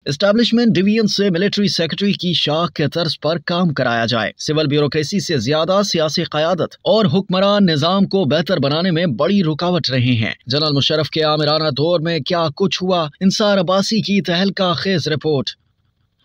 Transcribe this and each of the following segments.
Establishment division से military secretary की शाख के तर्ज पर काम कराया जाए। सिविल ब्यूरोक्रेसी से ज्यादा सियासी क़यादत और हुक्मरान निजाम को बेहतर बनाने में बड़ी रुकावट रही हैं। जनरल मुशर्रफ के आमिराना दौर में क्या कुछ हुआ, इंसार अब्बासी की तहलका खेज रिपोर्ट।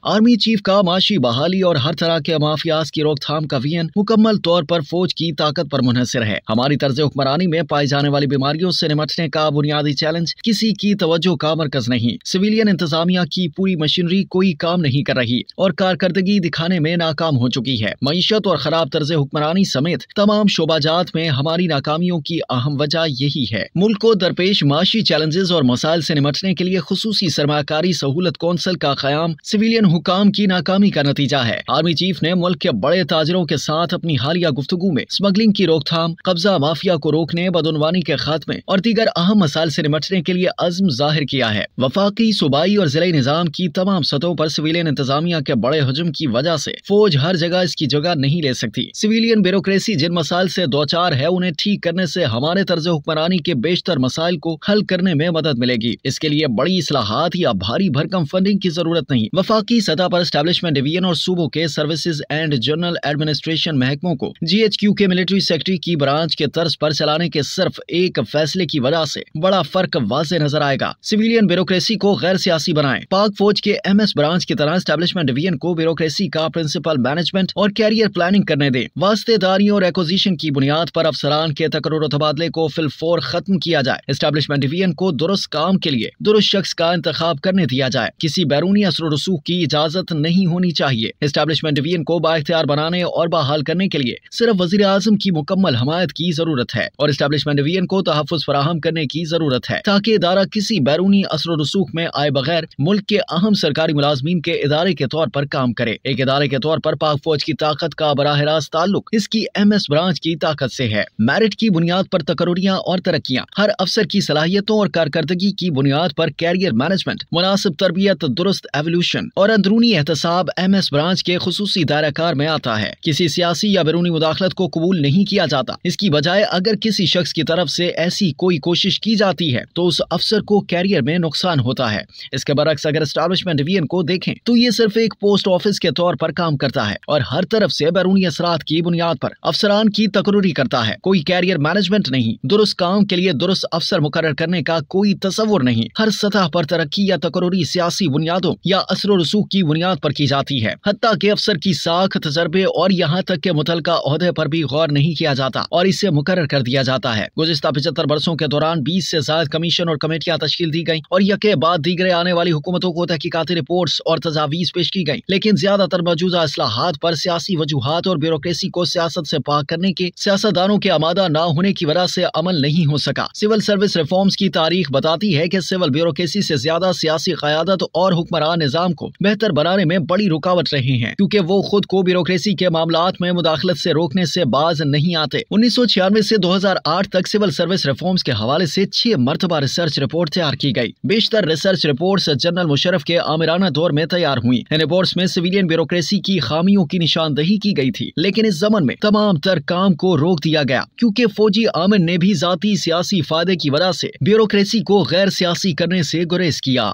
आर्मी चीफ का माशी बहाली और हर तरह के माफियाज की रोकथाम का विजन मुकम्मल तौर पर फौज की ताकत पर मुनहसर है। हमारी तर्ज हुक्मरानी में पाई जाने वाली बीमारियों से निपटने का बुनियादी चैलेंज किसी की तवज्जो का मरकज नहीं। सिविलियन इंतजामिया की पूरी मशीनरी कोई काम नहीं कर रही और कारकर्दगी दिखाने में नाकाम हो चुकी है। मईशत और खराब तर्ज हुक्मरानी समेत तमाम शोबाजात में हमारी नाकामियों की अहम वजह यही है। मुल्क को दरपेश माशी चैलेंजेस और मसाइल से निपटने के लिए खुसूसी सरमाकारी सहूलत कौंसिल का क़याम सिविलियन हुकाम की नाकामी का नतीजा है। आर्मी चीफ ने मुल्क के बड़े ताजरों के साथ अपनी हालिया गुफ्तगू में स्मगलिंग की रोकथाम, कब्जा माफिया को रोकने, बदउनवानी के खात्मे और दीगर अहम मसाइल से निपटने के लिए अज़्म जाहिर किया है। वफाकी, सूबाई और जिले निजाम की तमाम सतहों पर सिविलियन इंतजामिया के बड़े हजम की वजह से फौज हर जगह इसकी जगह नहीं ले सकती। सिविलियन ब्यूरोक्रेसी जिन मसाइल से दो चार है, उन्हें ठीक करने से हमारे तर्ज हुक्मरानी के बेशतर मसाइल को हल करने में मदद मिलेगी। इसके लिए बड़ी इस्लाहात या भारी भरकम फंडिंग की जरूरत नहीं। वफाकी सतह पर एस्टैब्लिशमेंट डिवीजन और सूबों के सर्विसेज एंड जनरल एडमिनिस्ट्रेशन महकमों को GHQ के मिलिट्री सेक्रेटरी की ब्रांच के तर्ज पर चलाने के सिर्फ एक फैसले की वजह से बड़ा फर्क वाज़े नजर आएगा। सिविलियन ब्यूरोक्रेसी को गैर सियासी बनाएं। पाक फौज के MS ब्रांच की तरह एस्टैब्लिशमेंट डिवीजन को ब्यूरोक्रेसी का प्रिंसिपल मैनेजमेंट और कैरियर प्लानिंग करने दें। वास्तेदारी और एक्विजिशन की बुनियाद पर अफसरान के तकर्रुर तबादले को फिलफौर खत्म किया जाए। एस्टैब्लिशमेंट डिवीजन को दुरुस्त काम के लिए दुरुस्त शख्स का इंतखाब करने दिया जाए। किसी बैरूनी असर रसूख की इजाजत नहीं होनी चाहिए। एस्टैब्लिशमेंट डिवीजन को बाइख्तियार बनाने और बहाल करने के लिए सिर्फ वजीर आजम की मुकम्मल हमायत की जरूरत है और एस्टैब्लिशमेंट डिवीजन को तहफ्फुज़ फराहम करने की जरूरत है ताकि इदारा किसी बैरूनी असर रसूख में आए बगैर मुल्क के अहम सरकारी मुलाजमीन के इदारे के तौर पर काम करे। एक इदारे के तौर पर पाक फौज की ताकत का बराह रास्त ताल्लुक इसकी MS ब्रांच की ताकत से है। मेरिट की बुनियाद पर तकर्रुरियां और तरक्कियां, हर अफसर की सलाहियतों और कारकर्दगी की बुनियाद पर कैरियर मैनेजमेंट, मुनासिब तरबियत, दुरुस्त एवोल्यूशन और अंदरूनी एहतसाब MS ब्रांच के खुसूसी दायराकार में आता है। किसी सियासी या बैरूनी मुदाखलत को कबूल नहीं किया जाता। इसकी बजाय अगर किसी शख्स की तरफ से ऐसी कोई कोशिश की जाती है तो उस अफसर को कैरियर में नुकसान होता है। इसके बरक्स अगर एस्टैब्लिशमेंट डिवीजन को देखें तो ये सिर्फ एक पोस्ट ऑफिस के तौर पर काम करता है और हर तरफ से बैरूनी असरात की बुनियाद पर अफसरान की तकर्रुरी करता है। कोई कैरियर मैनेजमेंट नहीं। दुरुस्त काम के लिए दुरुस्त अफसर मुकर्रर करने का कोई तसव्वुर नहीं। हर सतह पर तरक्की या तकर्रुरी सियासी बुनियादों या असर रसूख की बुनियाद पर की जाती है। हत्ता के अफसर की साख, तजर्बे और यहाँ तक के मुतलका ओहदे पर भी गौर नहीं किया जाता और इसे मुकर्रर कर दिया जाता है। गुज़िश्ता 75 बरसों के दौरान 20 से ज्यादा कमीशन और कमेटियां तश्कील दी गयी और यके बाद दीगरे आने वाली हुकूमतों को तहकीकाती रिपोर्ट्स और तजावीज पेश की गयी, लेकिन ज्यादातर मौजूदा इस्लाहात पर सियासी वजूहात और ब्यूरोक्रेसी को सियासत से पाक करने के सियासतदानों के आमादा न होने की वजह से अमल नहीं हो सका। सिविल सर्विस रिफॉर्म्स की तारीख बताती है कि सिविल ब्यूरोक्रेसी से ज्यादा सियासी क़यादत और हुक्मरान निजाम को बेहतर बनाने में बड़ी रुकावट रही हैं, क्योंकि वो खुद को ब्यूरोक्रेसी के मामलात में मुदाखलत से रोकने से बाज नहीं आते। 1996 से 2008 तक सिविल सर्विस रिफॉर्म्स के हवाले से 6 मरतबा रिसर्च रिपोर्ट तैयार की गई। बेशतर रिसर्च रिपोर्ट्स जनरल मुशर्रफ के आमिराना दौर में तैयार हुई। इन रिपोर्ट्स में सिविलियन ब्यूरोक्रेसी की खामियों की निशानदही की गई थी, लेकिन इस ज़मन में तमाम तर काम को रोक दिया गया क्योंकि फौजी आमिर ने भी जाती सियासी फायदे की वजह से ब्यूरोक्रेसी को गैर सियासी करने से गुरेज किया।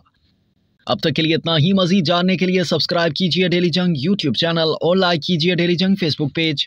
अब तक के लिए इतना ही। मजीद जानने के लिए सब्सक्राइब कीजिए डेली जंग YouTube चैनल और लाइक कीजिए डेली जंग Facebook पेज।